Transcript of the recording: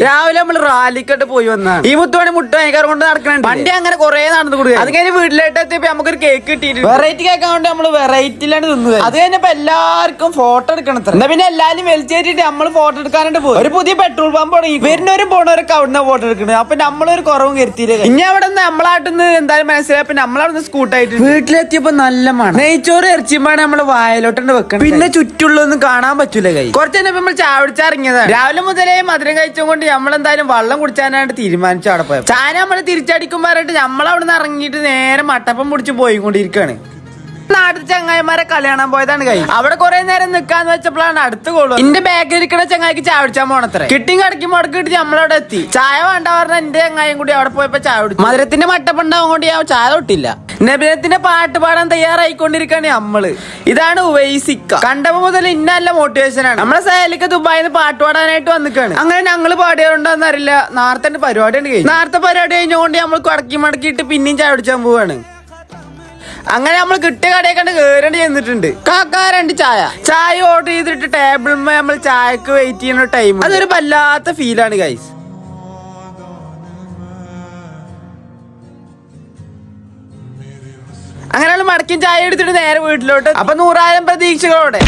രാവിലെ നമ്മൾ റാലിക്കട്ട് പോയി വന്നാണ്. ഈ മുത്തുമണി മുട്ടായിക്കാർ കൊണ്ട് നടക്കണുണ്ട്. വണ്ടി അങ്ങനെ കുറെ നടന്നു കൊടുക്കുക. അത് കഴിഞ്ഞ് വീട്ടിലായിട്ട് എത്തിയപ്പോ നമുക്കൊരു കേക്ക് കിട്ടിയിട്ട് വെറൈറ്റി കേക്ക് ആയതുകൊണ്ട് നമ്മള് വെറൈറ്റിയിലാണ് തിന്നത്. അത് കഴിഞ്ഞപ്പോ എല്ലാവർക്കും ഫോട്ടോ എടുക്കണം. എന്നാ പിന്നെ എല്ലാരും വലിച്ചേറ്റിട്ട് നമ്മള് ഫോട്ടോ എടുക്കാനായിട്ട് പോയി. ഒരു പുതിയ പെട്രോൾ പമ്പ് തുടങ്ങി. വരുന്നവരും പോണവരൊക്കെ അവിടുന്ന് ഫോട്ടോ എടുക്കുന്നത്. അപ്പൊ നമ്മളൊരു കുറവും കരുത്തിയില്ല. ഇനി അവിടെ നിന്ന് നമ്മളായിട്ടൊന്ന് എന്തായാലും മനസ്സിലായപ്പോ നമ്മളവിടെ സ്കൂട്ടായിട്ട് വീട്ടിലെത്തിയപ്പോ നല്ല മണം. നെയ്ച്ചോറ് ഇറച്ചിയുമ്പാണ് നമ്മള് വായലോട്ടുണ്ട് വെക്കണം. പിന്നെ ചുറ്റുള്ളൊന്നും കാണാൻ പറ്റൂല. കൈ കുറച്ച് തന്നെ നമ്മൾ ചാവിടിച്ചിറങ്ങിയതാണ്. രാവിലെ മുതലേ മധുരം കഴിച്ചുകൊണ്ട് നമ്മളെന്തായാലും വെള്ളം കുടിച്ചാനായിട്ട് തീരുമാനിച്ചു. അവിടെ പോയത് ചായ നമ്മള് തിരിച്ചടിക്കുമ്പോഴായിട്ട് നമ്മളവിടുന്ന് ഇറങ്ങിയിട്ട് നേരെ മട്ടപ്പം പിടിച്ച് പോയിക്കൊണ്ടിരിക്കുകയാണ്. നാട്ടിൽ ചങ്ങായിമാരെ കല്യാണം പോയതാണ്. കൈ അവിടെ കുറെ നേരം നിൽക്കാന്ന് വെച്ചപ്പോഴാണ് അടുത്ത കോള്. എന്റെ ബാഗിൽ ഇരിക്കുന്ന ചങ്ങായിക്ക് ചായ കുടിച്ചാൽ പോണത്ര. കിട്ടിയും കടക്കി മുടക്കിട്ട് നമ്മളവിടെ എത്തി. ചായ വേണ്ട പറഞ്ഞ എന്റെ ചങ്ങായും കൂടി അവിടെ പോയപ്പോ ചായ കുടിച്ചു. മധുരത്തിന്റെ മട്ടപ്പുണ്ടാവും കൊണ്ട് ഞാൻ ചായ തൊട്ടില്ല. നബിയത്തിന്റെ പാട്ട് പാടാൻ തയ്യാറായിക്കൊണ്ടിരിക്കാണ് നമ്മള്. ഇതാണ് ഉവൈസിക്ക. കണ്ടപ്പോ മുതൽ ഇന്നല്ല മോട്ടിവേഷൻ ആണ്. നമ്മളെ സഹലിക്ക് ദുബായിന്ന് പാട്ട് പാടാനായിട്ട് വന്നിക്കാണ്. അങ്ങനെ ഞങ്ങള് പാടിയോണ്ടെന്ന് അറിയില്ല. നേരത്തെ പരിപാടി ഉണ്ട്. നേരത്തെ പരിപാടി കഴിഞ്ഞുകൊണ്ട് നമ്മൾ കടക്കി മടക്കിയിട്ട് പിന്നെയും ചായ കുടിച്ചാൻ പോവാണ്. അങ്ങനെ നമ്മൾ കിട്ടിയ കടയെ കണ്ട് കേറേണ്ടി ചെന്നിട്ടുണ്ട്. കാക്ക 2 ചായ ഓർഡർ ചെയ്തിട്ട് ടേബിളിൽ നമ്മൾ ചായക്ക് വെയിറ്റ് ചെയ്യുന്ന ടൈം അതൊരു വല്ലാത്ത ഫീലാണ് ഗൈസ്. അങ്ങനെ മടക്കി ചായ എടുത്തിട്ട് നേരെ വീട്ടിലോട്ട്. അപ്പൊ 100,000 പ്രതീക്ഷകളോടെ